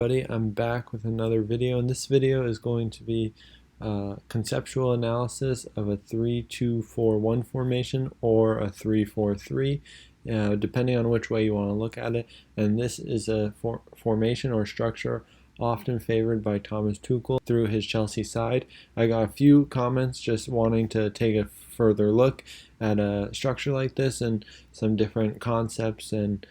Everybody, I'm back with another video, and this video is going to be conceptual analysis of a 3-2-4-1 formation or a 3-4-3, depending on which way you want to look at it. And this is a formation or structure often favored by Thomas Tuchel through his Chelsea side. I got a few comments just wanting to take a further look at a structure like this and some different concepts and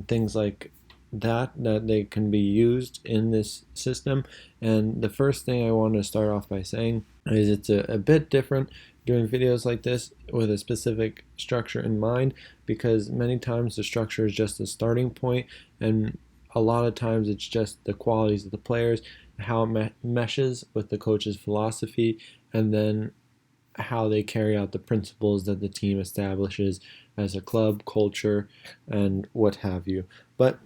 things like that they can be used in this system. And the first thing I want to start off by saying is it's a bit different doing videos like this with a specific structure in mind, because many times the structure is just a starting point, and a lot of times it's just the qualities of the players, how it meshes with the coach's philosophy, and then how they carry out the principles that the team establishes as a club, culture, and what have you. But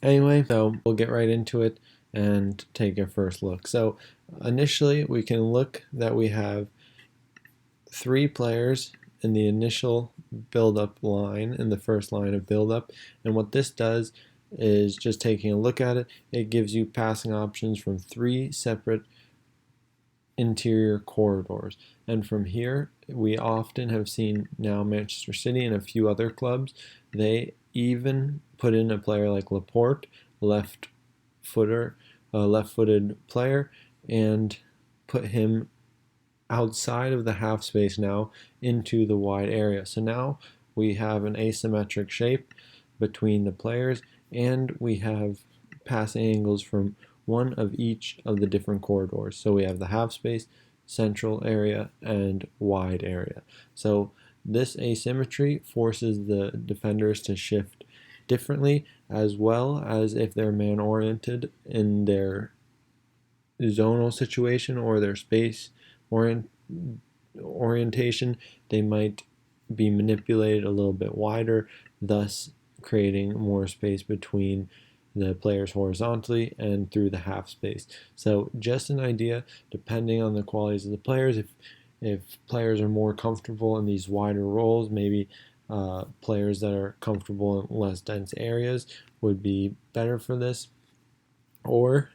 anyway, so we'll get right into it and take a first look. So initially we can look that we have 3 players in the initial build-up line, in the first line of build-up, and what this does is, just taking a look at it, it gives you passing options from 3 separate interior corridors. And from here, we often have seen now Manchester City and a few other clubs, they even put in a player like Laporte, left-footed player, and put him outside of the half space now into the wide area. So now we have an asymmetric shape between the players, and we have passing angles from one of each of the different corridors. So we have the half space, central area, and wide area. So this asymmetry forces the defenders to shift differently, as well as if they're man-oriented in their zonal situation or their space orientation, they might be manipulated a little bit wider, thus creating more space between the players horizontally and through the half space. So just an idea, depending on the qualities of the players, if players are more comfortable in these wider roles, maybe players that are comfortable in less dense areas would be better for this, or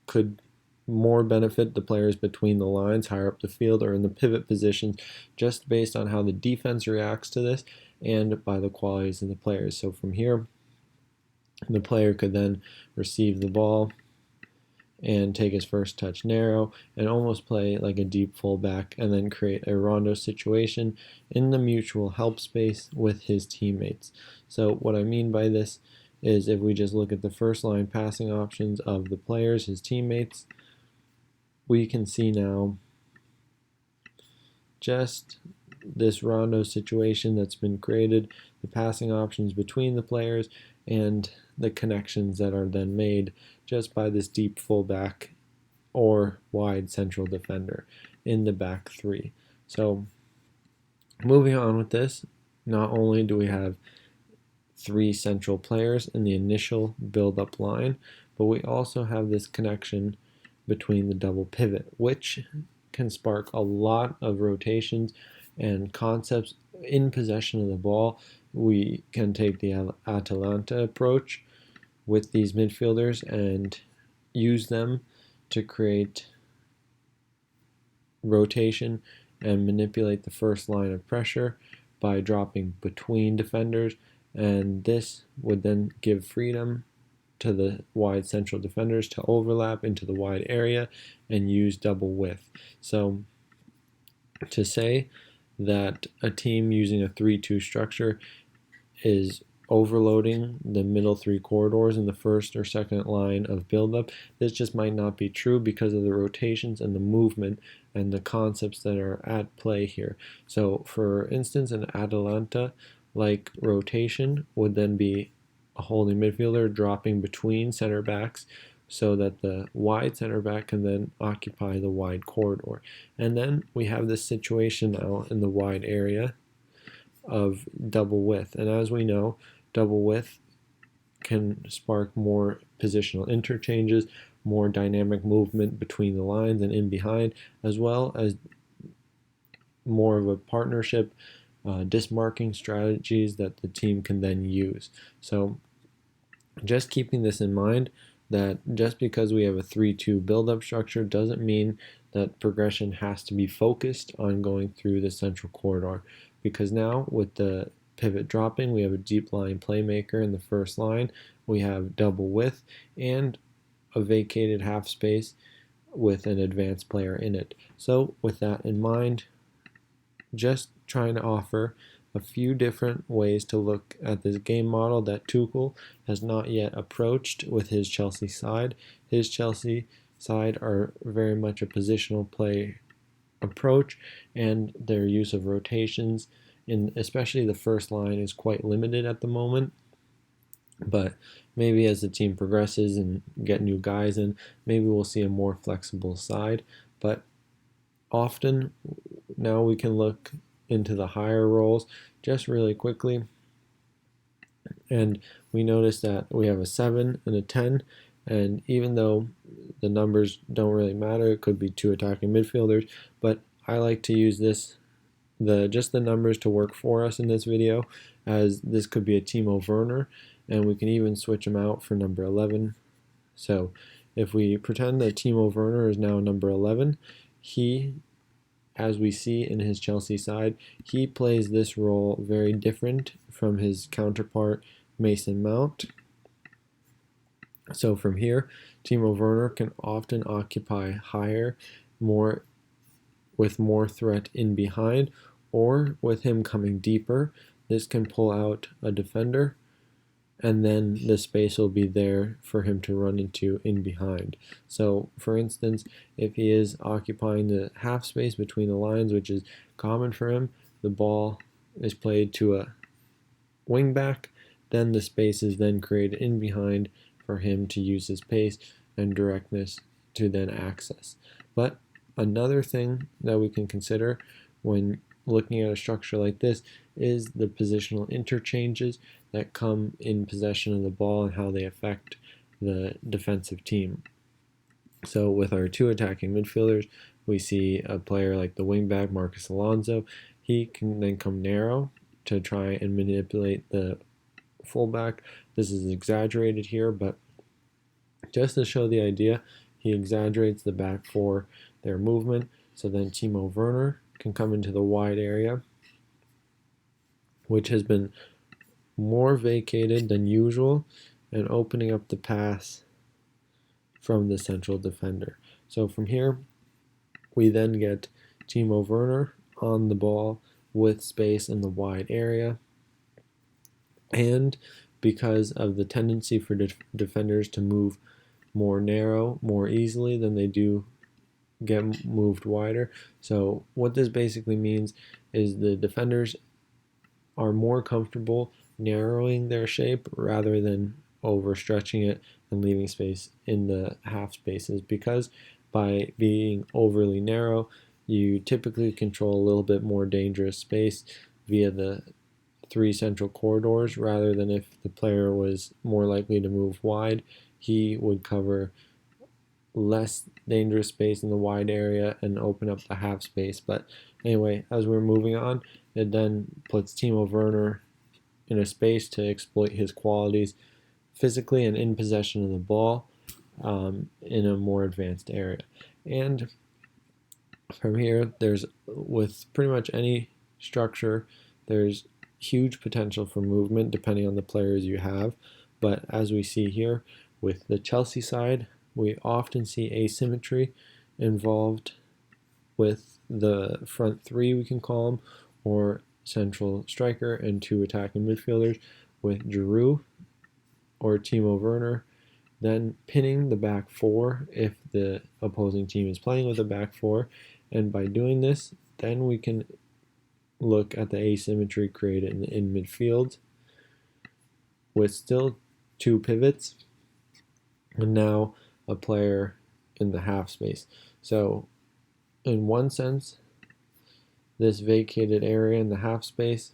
could more benefit the players between the lines, higher up the field, or in the pivot positions, just based on how the defense reacts to this and by the qualities of the players. So from here, the player could then receive the ball and take his first touch narrow and almost play like a deep fullback, and then create a rondo situation in the mutual help space with his teammates. So what I mean by this is, if we just look at the first line passing options of the players, his teammates, we can see now just this rondo situation that's been created, the passing options between the players, and the connections that are then made just by this deep fullback or wide central defender in the back 3. So moving on with this, not only do we have 3 central players in the initial build-up line, but we also have this connection between the double pivot, which can spark a lot of rotations and concepts in possession of the ball. We can take the Atalanta approach with these midfielders and use them to create rotation and manipulate the first line of pressure by dropping between defenders, and this would then give freedom to the wide central defenders to overlap into the wide area and use double width. So to say that a team using a 3-2 structure is overloading the middle 3 corridors in the first or second line of build-up, this just might not be true because of the rotations and the movement and the concepts that are at play here. So for instance, an Atalanta like rotation would then be a holding midfielder dropping between center backs so that the wide center back can then occupy the wide corridor. And then we have this situation now in the wide area of double width. And as we know, double width can spark more positional interchanges, more dynamic movement between the lines and in behind, as well as more of a partnership, dismarking strategies that the team can then use. So just keeping this in mind, that just because we have a 3-2 build-up structure doesn't mean that progression has to be focused on going through the central corridor, because now with the pivot dropping, we have a deep line playmaker in the first line, we have double width, and a vacated half space with an advanced player in it. So with that in mind, just trying to offer a few different ways to look at this game model that Tuchel has not yet approached with his Chelsea side. His Chelsea side are very much a positional play approach, and their use of rotations in especially the first line is quite limited at the moment. But maybe as the team progresses and get new guys in, maybe we'll see a more flexible side. But often now we can look into the higher roles just really quickly, and we notice that we have a 7 and a 10, and even though the numbers don't really matter, it could be 2 attacking midfielders, but I like to use just the numbers to work for us in this video, as this could be a Timo Werner, and we can even switch him out for number 11. So if we pretend that Timo Werner is now number 11, he, as we see in his Chelsea side, he plays this role very different from his counterpart Mason Mount. So from here, Timo Werner can often occupy higher, with more threat in behind, or with him coming deeper, this can pull out a defender, and then the space will be there for him to run into in behind. So for instance, if he is occupying the half space between the lines, which is common for him, the ball is played to a wing back, then the space is then created in behind for him to use his pace and directness to then access. But another thing that we can consider when looking at a structure like this is the positional interchanges that come in possession of the ball and how they affect the defensive team. So with our 2 attacking midfielders, we see a player like the wingback Marcus Alonso. He can then come narrow to try and manipulate the fullback. This is exaggerated here, but just to show the idea, he exaggerates the back 4, their movement. So then Timo Werner can come into the wide area, which has been more vacated than usual, and opening up the pass from the central defender. So from here, we then get Timo Werner on the ball with space in the wide area, and because of the tendency for defenders to move more narrow more easily than they do get moved wider. So what this basically means is the defenders are more comfortable narrowing their shape rather than overstretching it and leaving space in the half spaces, because by being overly narrow, you typically control a little bit more dangerous space via the 3 central corridors, rather than if the player was more likely to move wide, he would cover less dangerous space in the wide area and open up the half space. But anyway, as we're moving on, it then puts Timo Werner in a space to exploit his qualities physically and in possession of the ball in a more advanced area. And from here, with pretty much any structure, there's huge potential for movement depending on the players you have. But as we see here with the Chelsea side, we often see asymmetry involved with the front 3, we can call them, or central striker and 2 attacking midfielders, with Giroud or Timo Werner then pinning the back 4 if the opposing team is playing with a back 4. And by doing this, then we can look at the asymmetry created in midfield with still 2 pivots and now a player in the half space. So in one sense, this vacated area in the half space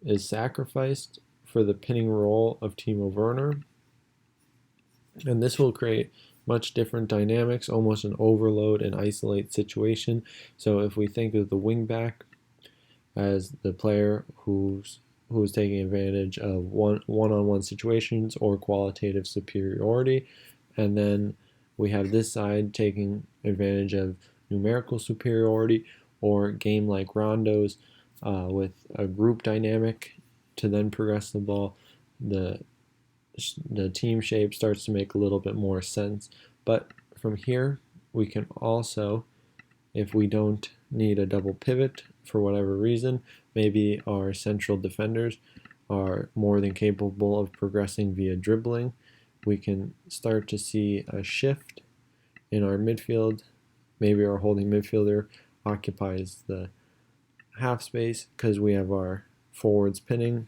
is sacrificed for the pinning role of Timo Werner, and this will create much different dynamics, almost an overload and isolate situation. So if we think of the wing back as the player who's who is taking advantage of one-on-one situations or qualitative superiority. And then we have this side taking advantage of numerical superiority or game-like rondos with a group dynamic to then progress the ball. The team shape starts to make a little bit more sense. But from here, we can also, if we don't need a double pivot for whatever reason, maybe our central defenders are more than capable of progressing via dribbling, we can start to see a shift in our midfield. Maybe our holding midfielder occupies the half space because we have our forwards pinning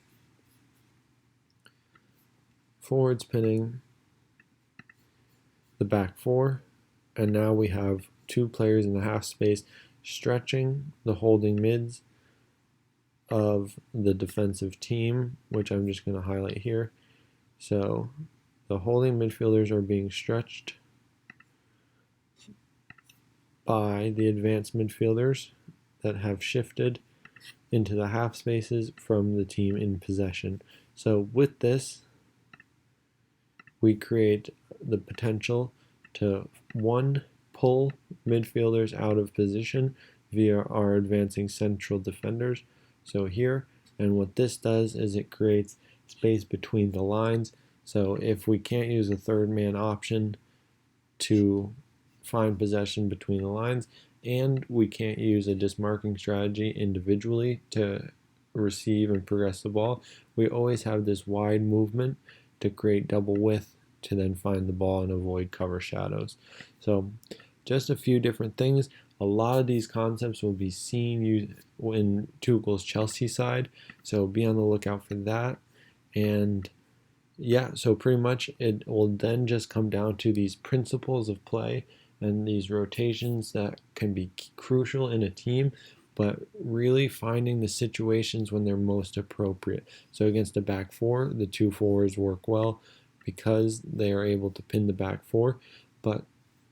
the back four, and now we have two players in the half space stretching the holding mids of the defensive team, which I'm just going to highlight here. So the holding midfielders are being stretched by the advanced midfielders that have shifted into the half spaces from the team in possession. So with this, we create the potential to, one, pull midfielders out of position via our advancing central defenders. So here, and what this does is it creates space between the lines. So if we can't use a third man option to find possession between the lines, and we can't use a dismarking strategy individually to receive and progress the ball, we always have this wide movement to create double width to then find the ball and avoid cover shadows. So just a few different things. A lot of these concepts will be seen in Tuchel's Chelsea side, so be on the lookout for that. And yeah, so pretty much it will then just come down to these principles of play and these rotations that can be crucial in a team, but really finding the situations when they're most appropriate. So against a back four, the two forwards work well because they are able to pin the back four, but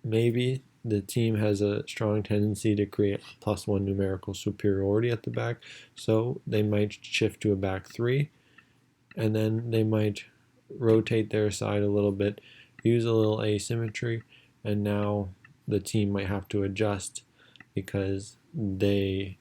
maybe the team has a strong tendency to create +1 numerical superiority at the back, so they might shift to a back three, and then they might rotate their side a little bit, use a little asymmetry, and now the team might have to adjust because the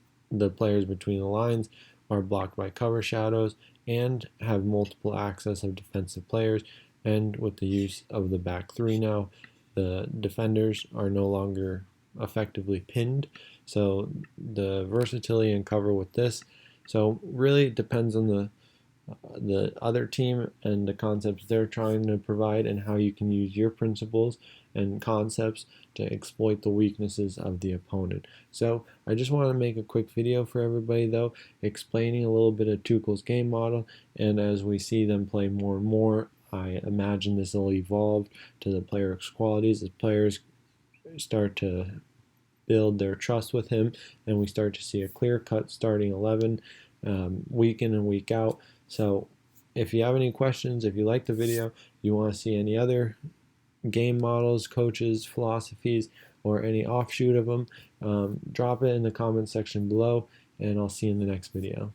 players between the lines are blocked by cover shadows and have multiple access of defensive players. And with the use of the back three now, the defenders are no longer effectively pinned. So the versatility and cover with this. So really it depends on the other team and the concepts they're trying to provide and how you can use your principles and concepts to exploit the weaknesses of the opponent. So I just want to make a quick video for everybody though, explaining a little bit of Tuchel's game model, and as we see them play more and more, I imagine this will evolve to the player's qualities as players start to build their trust with him and we start to see a clear-cut starting 11 week in and week out. So if you have any questions, if you like the video, you want to see any other game models, coaches, philosophies, or any offshoot of them, drop it in the comment section below, and I'll see you in the next video.